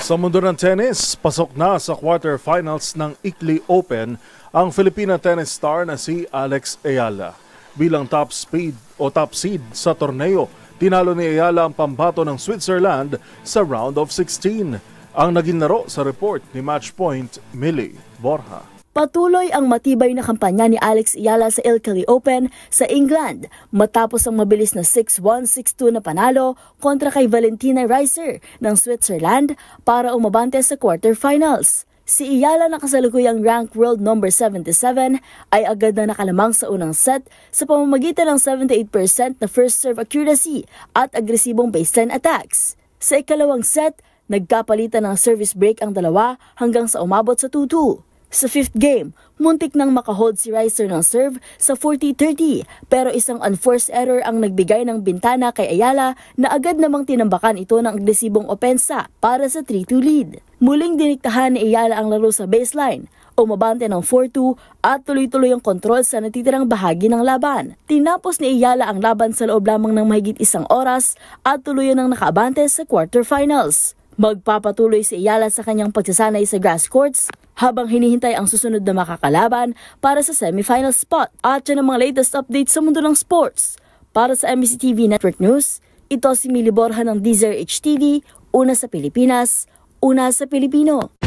Sa mundo ng tennis, pasok na sa quarterfinals ng ICLEI Open ang Filipina tennis star na si Alex Ayala. Bilang top seed sa torneo, tinalo ni Ayala ang pambato ng Switzerland sa round of 16. Ang naging laro sa report ni Matchpoint, Millie Borja. Patuloy ang matibay na kampanya ni Alex Ayala sa ICLEI Open sa England matapos ang mabilis na 6-1, 6-2 na panalo kontra kay Valentina Reiser ng Switzerland para umabante sa quarterfinals. Si Ayala na kasalukuyang ranked world number 77 ay agad na nakalamang sa unang set sa pamamagitan ng 78% na first serve accuracy at agresibong baseline attacks. Sa ikalawang set, nagkapalitan ng service break ang dalawa hanggang sa umabot sa 2-2. Sa fifth game, muntik nang makahold si Reiser ng serve sa 40-30 pero isang unforced error ang nagbigay ng bintana kay Ayala na agad namang tinambakan ito ng agresibong opensa para sa 3-2 lead. Muling diniktahan ni Ayala ang laro sa baseline, umabante ng 4-2 at tuloy-tuloy ang kontrol sa natitirang bahagi ng laban. Tinapos ni Ayala ang laban sa loob lamang ng mahigit isang oras at tuluyan ang nakaabante sa quarterfinals. Magpapatuloy si Ayala sa kanyang pagsasanay sa grass courts habang hinihintay ang susunod na makakalaban para sa semifinal spot. At yan ang mga latest updates sa mundo ng sports. Para sa MBC-TV Network News, ito si Millie Borja ng DZRH TV, una sa Pilipinas, una sa Pilipino.